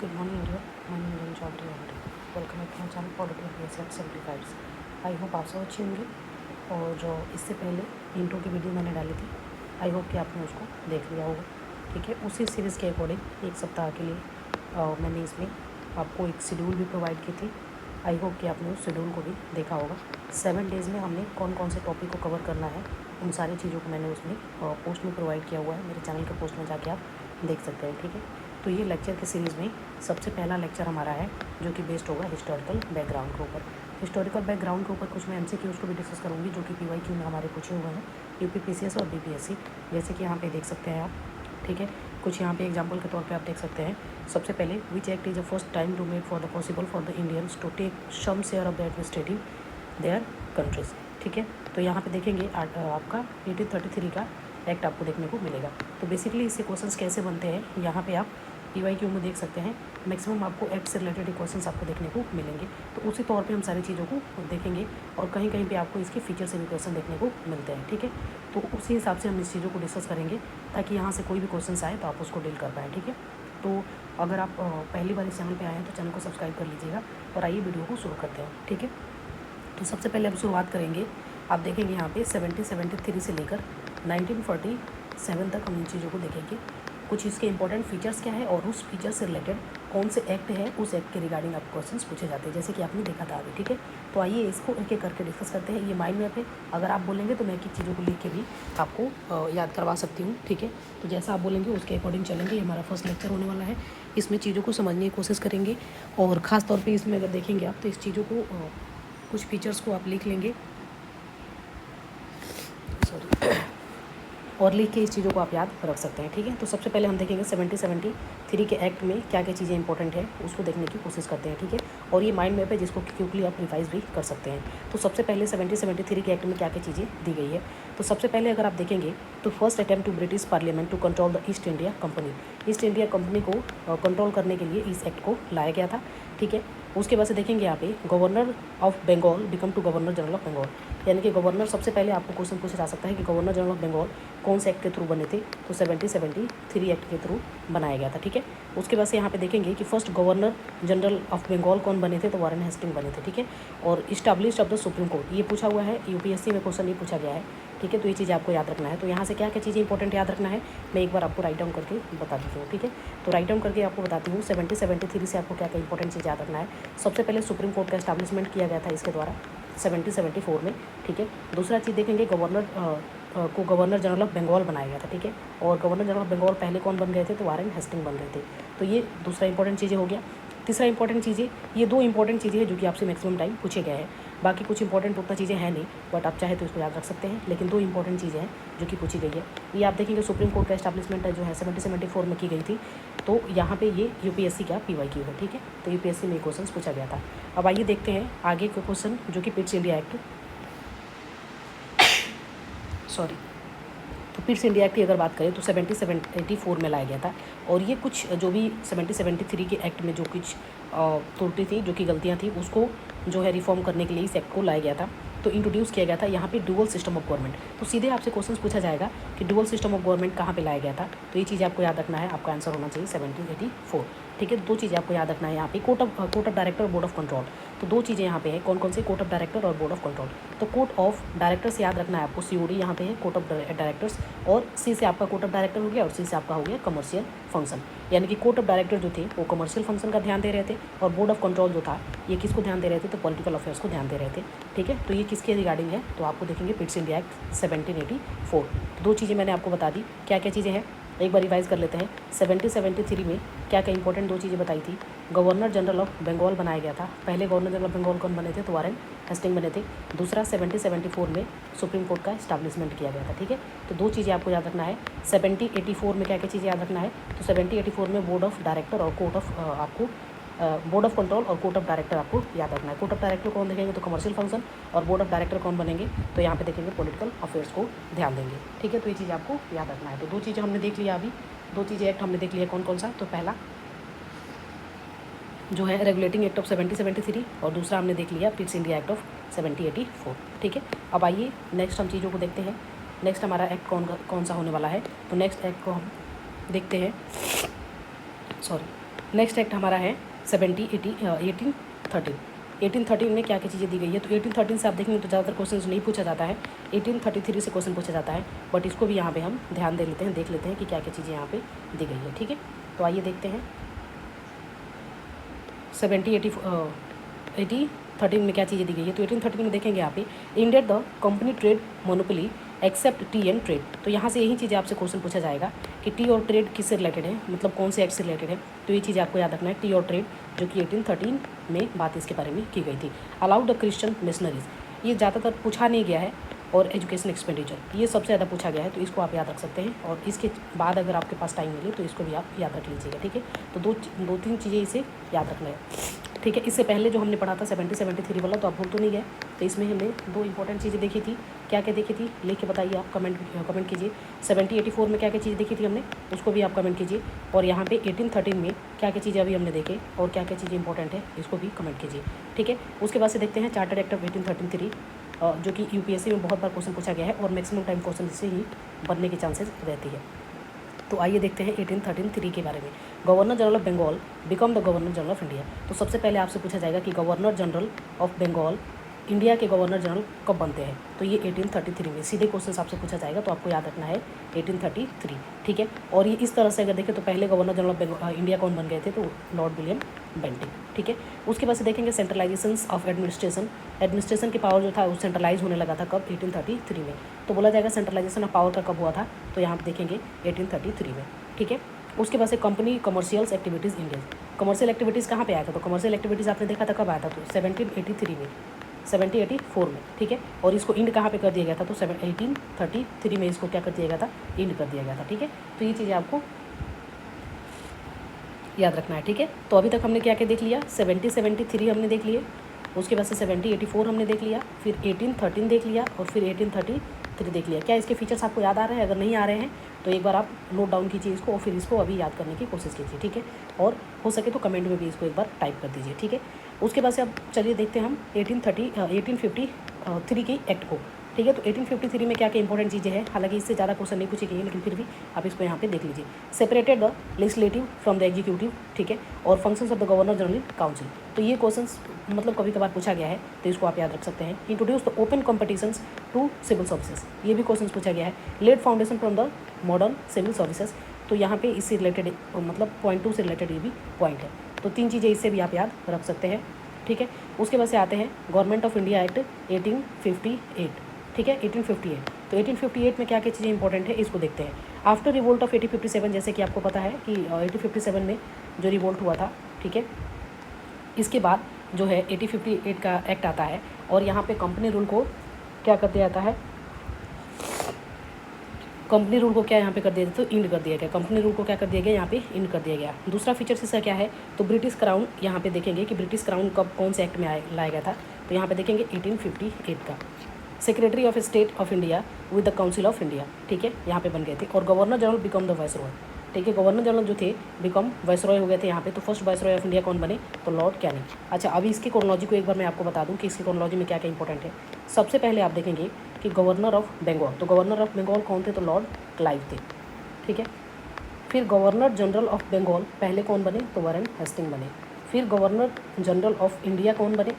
Good morning, India. My name is Nitin Chaudhary and welcome back to my channel Political BS Simplified। I hope आप सब अच्छे होंगे। और जो इससे पहले इंट्रो की वीडियो मैंने डाली थी, आई होप कि आपने उसको देख लिया होगा। ठीक है, उसी सीरीज़ के अकॉर्डिंग एक सप्ताह के लिए मैंने इसमें आपको एक शेड्यूल भी प्रोवाइड की थी। आई होप कि आपने उस शेड्यूल को भी देखा होगा। 7 डेज़ में हमने कौन कौन से टॉपिक को कवर करना है, उन सारी चीज़ों को मैंने उसमें पोस्ट में प्रोवाइड किया हुआ है। मेरे चैनल के पोस्ट में जाके आप देख सकते हैं। ठीक है, तो ये लेक्चर की सीरीज़ में सबसे पहला लेक्चर हमारा है जो कि बेस्ड होगा हिस्टोरिकल बैकग्राउंड के ऊपर। हिस्टोरिकल बैकग्राउंड के ऊपर कुछ मैं MCQs को भी डिस्कस करूँगी जो कि PYQ में हमारे पूछे हुए हैं, UP PCS और BPSC, जैसे कि यहाँ पे देख सकते हैं आप। ठीक है, कुछ यहाँ पे एग्जांपल के तौर पे आप देख सकते हैं। सबसे पहले which act is the first time to made for the possible for the Indians to take some share of the administrative their countries. ठीक है, तो यहाँ पे देखेंगे आपका 1833 का एक्ट आपको देखने को मिलेगा। तो बेसिकली इससे क्वेश्चंस कैसे बनते हैं यहाँ पे आप PYQ में देख सकते हैं। मैक्सिमम आपको एक्ट से रिलेटेड क्वेश्चंस आपको देखने को मिलेंगे। तो उसी तौर पे हम सारी चीज़ों को देखेंगे और कहीं कहीं पे आपको इसके फीचर से भी क्वेश्चन देखने को मिलते हैं। ठीक है, तो उसी हिसाब से हम इस चीज़ों को डिस्कस करेंगे ताकि यहाँ से कोई भी क्वेश्चन आए तो आप उसको डील कर पाएँ। ठीक है, तो अगर आप पहली बार इस चैनल पर आए हैं तो चैनल को सब्सक्राइब कर लीजिएगा और आइए वीडियो को शुरू करते हैं। ठीक है, तो सबसे पहले हम शुरुआत करेंगे। आप देखेंगे यहाँ पे 1773 से लेकर 1947 तक हम इन चीज़ों को देखेंगे। कुछ इसके इंपॉर्टेंट फीचर्स क्या है और उस फीचर से रिलेटेड कौन से एक्ट है, उस एक्ट के रिगार्डिंग आपको क्वेश्चंस पूछे जाते हैं, जैसे कि आपने देखा था अभी। ठीक है, तो आइए इसको एक एक करके डिस्कस करते हैं। ये माइंड मैप है, अगर आप बोलेंगे तो मैं एक एक चीज़ों को लिख के भी आपको याद करवा सकती हूँ। ठीक है, तो जैसा आप बोलेंगे उसके अकॉर्डिंग चलेंगे। हमारा फर्स्ट लेक्चर होने वाला है, इसमें चीज़ों को समझने की कोशिश करेंगे और ख़ास तौर पर इसमें अगर देखेंगे आप तो इस चीज़ों को कुछ फीचर्स को आप लिख लेंगे, सॉरी, और लिख के इस चीज़ों को आप याद रख सकते हैं। ठीक है, तो सबसे पहले हम देखेंगे 1773 के एक्ट में क्या क्या चीज़ें इंपॉर्टेंट है उसको देखने की कोशिश करते हैं। ठीक है, और ये माइंड मैप है जिसको क्विकली आप रिवाइज भी कर सकते हैं। तो सबसे पहले 1773 के एक्ट में क्या क्या चीज़ें दी गई है। तो सबसे पहले अगर आप देखेंगे तो first attempt to British parliament to control the East India Company. East India Company को कंट्रोल करने के लिए इस एक्ट को लाया गया था। ठीक है, उसके बाद से देखेंगे यहाँ पे governor of Bengal become to governor general of Bengal, यानी कि गवर्नर, सबसे पहले आपको क्वेश्चन पूछा जा सकता है कि गवर्नर जनरल ऑफ बंगाल कौन से एक्ट के थ्रू बने थे, तो 1773 एक्ट के थ्रू बनाया गया था। ठीक है, उसके बाद से यहाँ पे देखेंगे कि first governor general of Bengal कौन बने थे, तो वारेन हेस्टिंग बने थे। ठीक है, और established of the supreme court, ये पूछा हुआ है UPSC में, क्वेश्चन ये पूछा गया है। ठीक है, तो ये चीज़ आपको याद रखना है। तो यहाँ से क्या क्या चीज़ें इंपॉर्टेंट याद रखना है मैं एक बार आपको राइट डाउन करके बता देती हूँ। ठीक है, तो राइट डाउन करके आपको बताती हूँ 1773 से आपको क्या क्या इंपॉर्टेंट चीज़ याद रखना है। सबसे पहले सुप्रीम कोर्ट का एस्टैब्लिशमेंट किया गया था इसके द्वारा 1774 में। ठीक है, दूसरा चीज़ देखेंगे गवर्नर को गवर्नर जनरल ऑफ बंगाल बनाया गया था। ठीक है, और गवर्नर जनरल ऑफ बंगाल पहले कौन बन गए थे, तो वारेन हेस्टिंग बन रहे थे। तो ये दूसरा इंपॉर्टेंट चीज़ें हो गया। तीसरा इंपॉर्टेंट चीज़ें, ये दो इंपॉर्टेंट चीज़ें हैं जो कि आपसे मैक्सिमम टाइम पूछे गए हैं। बाकी कुछ इंपॉर्टेंट उतना चीज़ें हैं नहीं, बट आप चाहे तो इसको याद रख सकते हैं, लेकिन दो इंपॉर्टेंट चीज़ें हैं जो कि पूछी गई है। ये आप देखेंगे सुप्रीम कोर्ट का एस्टैब्लिशमेंट जो है 1774 में की गई थी। तो यहाँ पे ये UPSC का PYQ है। ठीक है, तो UPSC में क्वेश्चन पूछा गया था। अब आइए देखते हैं आगे के क्वेश्चन जो कि पिट्स इंडिया एक्ट, सॉरी, तो पिट्स इंडिया एक्ट की अगर बात करें तो 1784 में लाया गया था। और ये कुछ जो भी 1773 के एक्ट में जो कुछ त्रुटि थी, जो कि गलतियाँ थी, उसको जो है रिफॉर्म करने के लिए इस एक्ट को लाया गया था। तो इंट्रोड्यूस किया गया था यहाँ पे डुअल सिस्टम ऑफ गवर्नमेंट। तो सीधे आपसे क्वेश्चन पूछा जाएगा कि डुअल सिस्टम ऑफ गवर्नमेंट कहाँ पे लाया गया था, तो ये चीज़ आपको याद रखना है। आपका आंसर होना चाहिए 1784। ठीक है, दो चीज़ें आपको याद रखना है यहाँ पे, कोर्ट ऑफ डायरेक्टर और बोर्ड ऑफ कंट्रोल। तो दो चीज़ें यहाँ पे है, कौन कौन से, कोर्ट ऑफ डायरेक्टर और बोर्ड ऑफ कंट्रोल। तो कोर्ट ऑफ डायरेक्टर्स याद रखना है आपको, COD यहाँ पे है, कोर्ट ऑफ डायरेक्टर्स, और C से आपका कोर्ट ऑफ डायरेक्टर हो गया और C से आपका हो गया कमर्शियल फंक्शन। यानी कि कोर्ट ऑफ डायरेक्टर जो थे वो कमर्शियल फंक्शन का ध्यान दे रहे थे, और बोर्ड ऑफ कंट्रोल जो था ये किसको ध्यान दे रहे थे, तो पॉलिटिकल अफेयर्स को ध्यान दे रहे थे। ठीक है, तो ये किसके रिगार्डिंग है, तो आपको देखेंगे पिट्स इंडिया एक्ट 1784। दो चीज़ें मैंने आपको बता दी, क्या क्या चीज़ें हैं एक बार रिवाइज कर लेते हैं। 1773 में क्या क्या इंपॉर्टेंट दो चीज़ें बताई थी। गवर्नर जनरल ऑफ बंगाल बनाया गया था, पहले गवर्नर जनरल ऑफ बंगाल कौन बने थे, तो वारेन हेस्टिंग बने थे। दूसरा 1774 में सुप्रीम कोर्ट का एस्टैब्लिशमेंट किया गया था। ठीक है, तो दो चीज़ें आपको याद रखना है। 1784 में क्या क्या चीज़ें याद रखना है, तो 1784 में बोर्ड ऑफ डायरेक्टर और कोर्ट ऑफ आपको बोर्ड ऑफ कंट्रोल और कोर्ट ऑफ डायरेक्टर आपको याद रखना है। कोर्ट ऑफ डायरेक्टर कौन देखेंगे, तो कमर्शियल फंक्शन, और बोर्ड ऑफ डायरेक्टर कौन बनेंगे, तो यहाँ पे देखेंगे पॉलिटिकल अफेयर्स को ध्यान देंगे। ठीक है, तो ये चीज़ आपको याद रखना है। तो दो चीज़ें हमने देख लिया, अभी दो चीज़ें एक्ट हमने देख लिया, कौन कौन सा, तो पहला जो है रेगुलेटिंग एक्ट ऑफ 1773 और दूसरा हमने देख लिया पिट्स इंडिया एक्ट ऑफ 1784। ठीक है, अब आइए नेक्स्ट हम चीज़ों को देखते हैं। नेक्स्ट हमारा एक्ट कौन सा होने वाला है, तो नेक्स्ट एक्ट को हम देखते हैं, सॉरी, नेक्स्ट एक्ट हमारा है 1813 में क्या क्या चीज़ें दी गई है। तो 1813 से आप देखेंगे तो ज़्यादातर क्वेश्चन नहीं पूछा जाता है, 1833 से क्वेश्चन पूछा जाता है, बट इसको भी यहाँ पे हम ध्यान दे लेते हैं, देख लेते हैं कि क्या क्या चीज़ें यहाँ पे दी गई है। ठीक है, तो आइए देखते हैं 1813 में क्या चीज़ें दी गई है। तो 1813 में देखेंगे यहाँ पे India the company trade monopoly except tea and trade. तो यहाँ से यही चीज़ें आपसे क्वेश्चन पूछा जाएगा कि टी और ट्रेड किससे रिलेटेड है, मतलब कौन से एक्ट से रिलेटेड है। तो ये चीज़ आपको याद रखना है, टी और ट्रेड, जो कि 1813 में बात इसके बारे में की गई थी। अलाउड द क्रिश्चियन मिशनरीज, ये ज़्यादातर पूछा नहीं गया है, और एजुकेशन एक्सपेंडिचर ये सबसे ज़्यादा पूछा गया है, तो इसको आप याद रख सकते हैं। और इसके बाद अगर आपके पास टाइम मिले तो इसको भी आप याद रख लीजिएगा। ठीक है, तो दो तीन चीज़ें इसे याद रखना है। ठीक है, इससे पहले जो हमने पढ़ा था 73 वाला, तो आप भूल तो नहीं गए। तो इसमें हमने दो इंपॉर्टेंट चीज़ें देखी थी। क्या क्या देखी थी लिख के बताइए आप, कमेंट कीजिए। 84 में क्या क्या चीज़ें देखी थी हमने, उसको भी आप कमेंट कीजिए। और यहाँ पे 1813 में क्या क्या चीज़ें अभी हमने देखे और क्या क्या चीज़ें इंपॉर्टेंट है, इसको भी कमेंट कीजिए। ठीक है, उसके बाद से देखते हैं चार्टर्ड एक्ट ऑफ 1833, जो कि यूपीएससी में बहुत बार क्वेश्चन पूछा गया है और मैक्सिमम टाइम क्वेश्चन इससे ही बनने के चांसेस रहती है। तो आइए देखते हैं 1813 के बारे में। Governor general of Bengal become the governor general of India. तो सबसे पहले आपसे पूछा जाएगा कि governor general of Bengal, India के गवर्नर जनरल कब बनते हैं। तो ये 1833 में सीधे क्वेश्चन आपसे पूछा जाएगा, तो आपको याद रखना है 1833। ठीक है, और ये इस तरह से अगर देखें तो पहले गवर्नर जनरल ऑफ इंडिया कौन बन गए थे, तो लॉर्ड विलियम बेंटिंग। ठीक है, उसके बाद से देखेंगे सेंट्रलाइजेशन ऑफ एडमिनिस्ट्रेशन की पावर जो था वो सेंट्रलाइज होने लगा था कब, 1833 में। तो बोला जाएगा सेंट्रलाइजेशन ऑफ पावर का कब हुआ था, तो यहाँ पर देखेंगे 1833 में। ठीक है, उसके बाद से company commercial activities India, commercial activities कहाँ पे आया था, तो कमर्शियल एक्टिविटीज़ आपने देखा था कब आया था, तो 1784 में। ठीक है, और इसको इंड कहाँ पे कर दिया गया था, तो 1833 में इसको क्या कर दिया गया था, इंड कर दिया गया था। ठीक है, तो ये चीज़ें आपको याद रखना है। ठीक है, तो अभी तक हमने क्या क्या देख लिया, 73 हमने देख लिए, उसके बाद से 84 हमने देख लिया, फिर 1813 देख लिया, और फिर 1833 देख लिया। क्या इसके फीचर्स आपको याद आ रहे हैं? अगर नहीं आ रहे हैं तो एक बार आप नोट डाउन कीजिए इसको, और फिर इसको अभी याद करने की कोशिश कीजिए। ठीक है, और हो सके तो कमेंट में भी इसको एक बार टाइप कर दीजिए। ठीक है, उसके बाद से अब चलिए देखते हैं हम 1853 की एक्ट को। ठीक है, तो 1853 में क्या क्या इंपॉर्टेंट चीज़ें हैं, हालांकि इससे ज़्यादा क्वेश्चन नहीं पूछी गई है, लेकिन फिर भी आप इसको यहाँ पे देख लीजिए। Separated the legislative from the executive, ठीक है, और functions of the governor general council. तो ये क्वेश्चंस मतलब कभी कभार पूछा गया है, तो इसको आप याद रख सकते हैं। Introduce the open competitions to civil services, ये भी क्वेश्चन पूछा गया है। Laid foundation from the modern civil services, तो यहाँ पे इससे रिलेटेड मतलब पॉइंट 2 से रिलेटेड ये भी पॉइंट है। तो तीन चीज़ें इससे भी आप याद रख सकते हैं। ठीक है, उसके बाद से आते हैं गवर्नमेंट ऑफ इंडिया एक्ट 1858। ठीक है, 1858। तो 1858 में क्या क्या चीज़ें इंपॉर्टेंट है, इसको देखते हैं। आफ्टर रिवोल्ट ऑफ 1857, जैसे कि आपको पता है कि 1857 में जो रिवोल्ट हुआ था, ठीक है, इसके बाद जो है 1858 का एक्ट आता है, और यहाँ पे कंपनी रूल को क्या कर दिया जाता है, कंपनी रूल को क्या यहाँ पे कर दिया जाता है, तो इंड कर दिया गया। कंपनी रूल को क्या कर दिया गया, यहाँ पे इंड कर दिया गया। दूसरा फीचर इसका क्या है, तो ब्रिटिश क्राउन, यहाँ पे देखेंगे कि ब्रिटिश क्राउन कब कौन से एक्ट में लाया गया था, तो यहाँ पे देखेंगे 1858 का। Secretary of state of India with the council of India, ठीक है, यहाँ पे बन गए थे। और governor general become the viceroy, ठीक है, गवर्नर जनरल जो थे बिकम वाइसरॉय हो गए थे यहाँ पे। तो फर्स्ट वाइसरॉय ऑफ इंडिया कौन बने, तो लॉर्ड कैनिंग। अच्छा, अभी इसकी क्रोनोलॉजी को एक बार मैं आपको बता दूँ कि इसकी क्रोनोलॉजी में क्या क्या इंपॉर्टेंट है। सबसे पहले आप देखेंगे कि गवर्नर ऑफ बंगाल, तो गवर्नर ऑफ बंगाल कौन थे, तो लॉर्ड क्लाइव थे। ठीक है, फिर गवर्नर जनरल ऑफ बंगाल पहले कौन बने, तो वारेन हेस्टिंग बने। फिर गवर्नर जनरल ऑफ इंडिया कौन बने,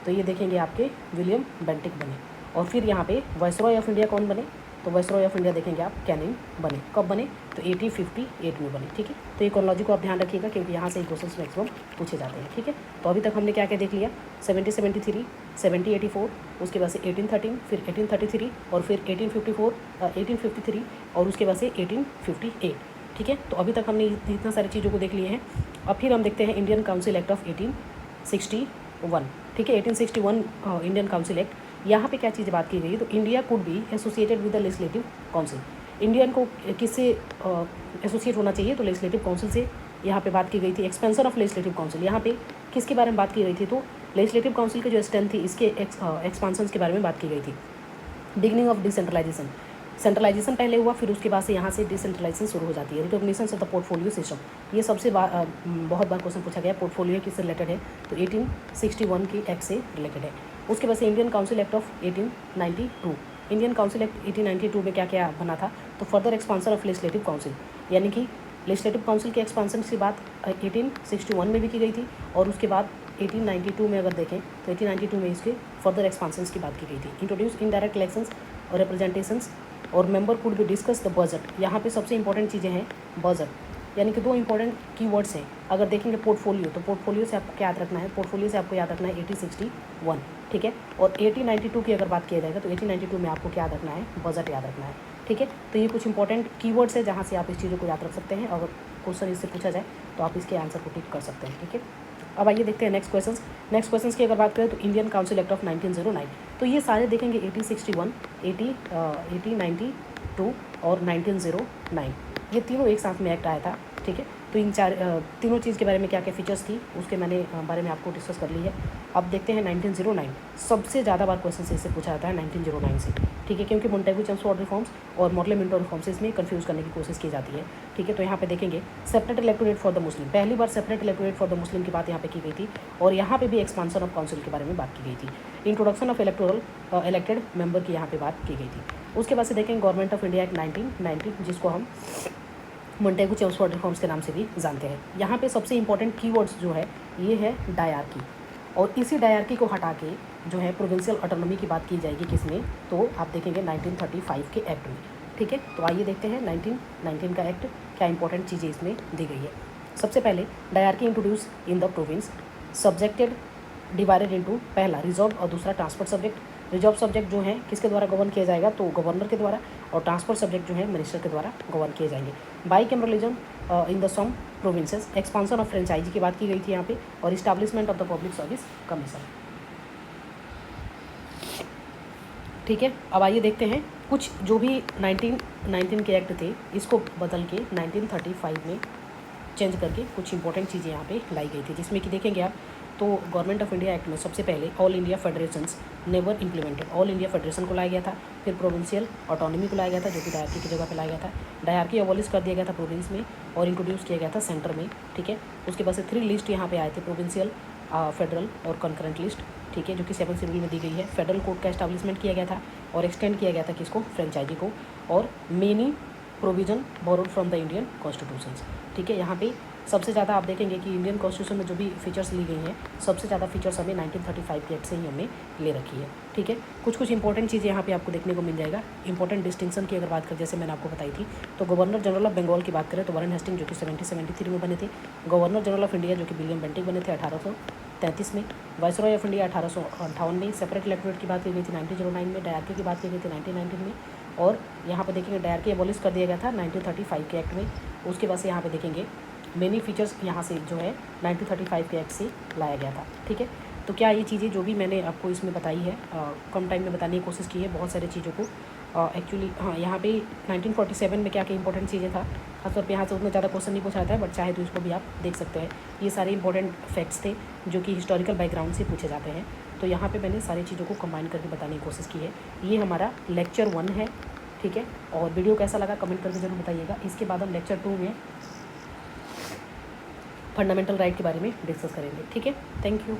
तो ये देखेंगे आपके विलियम बेंटिक बने। और फिर यहाँ पे वाइसरॉय ऑफ इंडिया कौन बने, तो वाइसरॉय ऑफ इंडिया देखेंगे आप कैनिंग बने। कब बने, तो 1858 में बने। ठीक है, तो ये क्रोनोलॉजी को आप ध्यान रखिएगा, क्योंकि यहाँ से ही क्वेश्चन मैक्सिमम पूछे जाते हैं। ठीक है, तो अभी तक हमने क्या क्या देख लिया, 7073, 7084, उसके बाद से 1813, फिर 1833, और फिर 1853, और उसके बाद से 1858। ठीक है, तो अभी तक हमने इतना सारी चीज़ों को देख लिए हैं। अब फिर हम देखते हैं इंडियन काउंसिल एक्ट ऑफ 1861। ठीक है, 1861 इंडियन काउंसिल एक्ट। यहाँ पे क्या चीज़ बात की गई है, तो India could be associated with the legislative council. Indian को किससे एसोसिएट होना चाहिए, तो लेजिस्लेटिव काउंसिल से यहाँ पे बात की गई थी। एक्सपेंशन ऑफ लेजिस्लेटिव काउंसिल, यहाँ पे किसके बारे में बात की गई थी, तो लेजिस्लेटिव काउंसिल की जो स्ट्रेंथ थी, इसके एक्सपांसन के बारे में बात की गई थी। बिगिनिंग ऑफ डिसेंट्रलाइजेशन, सेंट्रलाइजेशन पहले हुआ, फिर उसके बाद से यहाँ से डिसेंट्रलाइजेशन शुरू हो जाती है। Recognition of the portfolio system, ये सबसे बहुत बार क्वेश्चन पूछा गया। पोर्टफोलियो किससे रिलेटेड है, तो 1861 की एक्ट से रिलेटेड है। उसके बाद से Indian council act of 1892। Indian council act 1892 में क्या क्या बना था, तो further expansion of legislative council, यानी कि लेजिस्लेटिव काउंसिल की एक्सपांसन की बात 1861 में भी की गई थी, और उसके बाद 1892 में अगर देखें तो 1892 में इसके फर्दर एक्सपांसन्स की बात की गई थी। इंट्रोड्यूस इनडायरेक्ट इलेक्शंस और रिप्रेजेंटेशंस और member could be discuss the budget. यहाँ पे सबसे इंपॉर्टेंट चीज़ें हैं बजट, यानी कि दो इंपॉर्टेंट कीवर्ड्स हैं। अगर देखेंगे पोर्टफोलियो, तो पोर्टफोलियो से आपको क्या याद रखना है, पोर्टफोलियो से आपको याद रखना है 1861, ठीक है। और 1892 की अगर बात किया जाएगा तो 1892 में आपको क्या याद रखना है, बजट याद रखना है, ठीक है। तो ये कुछ इंपॉर्टेंट कीवर्ड्स है जहाँ से आप इस चीज़ों को याद रख सकते हैं। अगर क्वेश्चन इससे पूछा जाए तो आप इसके आंसर को टिक कर सकते हैं, ठीक है। अब आइए देखते हैं नेक्स्ट क्वेश्चंस। नेक्स्ट क्वेश्चंस की अगर बात करें तो इंडियन काउंसिल एक्ट ऑफ 1909, तो ये सारे देखेंगे 1861, 1892 और 1909, ये तीनों एक साथ में एक्ट आया था, ठीक है। तो इन तीनों चीज़ के बारे में क्या क्या फीचर्स थी उसके मैंने बारे में आपको डिस्कस कर ली है। अब देखते हैं 1909, सबसे ज़्यादा बार क्वेश्चन से इससे पूछा जाता है 1909 से, ठीक है, क्योंकि मोंटेगू चेम्सफोर्ड रिफॉर्म्स और मॉडले मिंटो रिफॉर्म्स इसमें कंफ्यूज करने की कोशिश की जाती है, ठीक है। तो यहाँ पे देखेंगे separate electorate for the Muslim, पहली बार separate electorate for the Muslim की बात यहाँ पे की गई थी, और यहाँ पे भी एक्सपांसन ऑफ काउंसिल के बारे में बात की गई थी। Introduction of electoral elected member की यहाँ पे बात की गई थी। उसके बाद से देखेंगे गवर्नमेंट ऑफ इंडिया एक्ट 1990, जिसको हम मोंटेगू चेम्सफोर्ड रिफॉर्म्स के नाम से भी जानते हैं। यहाँ पे सबसे इंपॉर्टेंट कीवर्ड्स जो है ये है डायरकी, और इसी डायरकी को हटा के जो है प्रोविंशियल ऑटोनॉमी की बात की जाएगी किसमें, तो आप देखेंगे 1935 के एक्ट में, ठीक है। तो आइए देखते हैं 1919 का एक्ट क्या इंपॉर्टेंट चीज़ें इसमें दी गई है। सबसे पहले dyarchy introduce in the province, subjected divided into, पहला रिजर्व और दूसरा ट्रांसपोर्ट सब्जेक्ट। रिजर्व सब्जेक्ट जो है किसके द्वारा गवर्न किया जाएगा, तो गवर्नर के द्वारा, और ट्रांसपोर्ट सब्जेक्ट जो है मिनिस्टर के द्वारा गवर्न किए जाएंगे। Bicameralism in the some provinces, expansion of franchise की बात की गई थी यहाँ पे, और establishment of the public service commission, ठीक है। अब आइए देखते हैं कुछ जो भी 1919 के एक्ट थे इसको बदल के 1935 में चेंज करके कुछ इंपॉर्टेंट चीज़ें यहाँ पे लाई गई थी, जिसमें कि देखेंगे आप तो गवर्नमेंट ऑफ इंडिया एक्ट में सबसे पहले all India federations never implemented, all India federation को लाया गया था। फिर प्रोविंशियल ऑटोनॉमी को लाया गया था, जो कि डायरकी की जगह पे लाया गया था। डायरकी अबॉलिश कर दिया गया था प्रोविंस में और इंट्रोड्यूस किया गया था सेंटर में, ठीक है। उसके बाद से 3 लिस्ट यहाँ पे आए थे, प्रोविंशियल, फेडरल और कंकरेंट लिस्ट, ठीक है, जो कि 7 शेड्यूल में दी गई है। फेडरल कोर्ट का एस्टैब्लिशमेंट किया गया था और एक्सटेंड किया गया था किसको, फ्रेंचाइजी को, और many provision borrowed from the Indian constitutions, ठीक है। यहाँ पे सबसे ज़्यादा आप देखेंगे कि इंडियन कॉन्स्टिट्यूशन में जो भी फीचर्स ली गई हैं सबसे ज़्यादा फीचर्स हमें 1935 के एक्ट से ही हमने ले रखी है, ठीक है। कुछ इंपॉर्टेंट चीज़ें यहाँ पे आपको देखने को मिल जाएगा। इंपॉर्टेंट डिस्टिंक्शन की अगर बात करें, जैसे मैंने आपको बताई थी, तो गवर्नर जनरल ऑफ बंगाल की बात करें तो वारेन हेस्टिंग जो कि 1773 में बने थे। गवर्नर जनरल ऑफ इंडिया जो कि विलियम बेंटिक बने थे 1833 में। वाइसरॉय ऑफ इंडिया 1858 में। सेपरेट इलेक्टोरेट की बात की गई थी 1909 में। डायरकी की बात की गई थी 1919 में, और यहाँ पे देखेंगे डायरकी एबॉलिश कर दिया गया था 1935 के एक्ट में। उसके बाद से यहाँ पे देखेंगे मेनी फीचर्स यहाँ से जो है 1935 के एक्ट से लाया गया था, ठीक है। तो क्या ये चीज़ें जो भी मैंने आपको इसमें बताई है कम टाइम में बताने की कोशिश की है बहुत सारी चीज़ों को। एक्चुअली हाँ, यहाँ पे 1947 में क्या क्या इंपॉर्टेंट चीज़ें था, खासतौर पे यहाँ से उतना ज़्यादा क्वेश्चन नहीं पूछा जाता है, बट चाहे तो इसको भी आप देख सकते हैं। ये सारे इंपॉर्टेंट फैक्ट्स थे जो कि हिस्टोरिकल बैकग्राउंड से पूछे जाते हैं। तो यहाँ पे मैंने सारी चीज़ों को कंबाइन करके बताने की कोशिश की है। ये हमारा लेक्चर 1 है, ठीक है। और वीडियो कैसा लगा कमेंट करके ज़रूर बताइएगा। इसके बाद हम लेक्चर 2 में फंडामेंटल राइट के बारे में डिस्कस करेंगे, ठीक है। Thank you.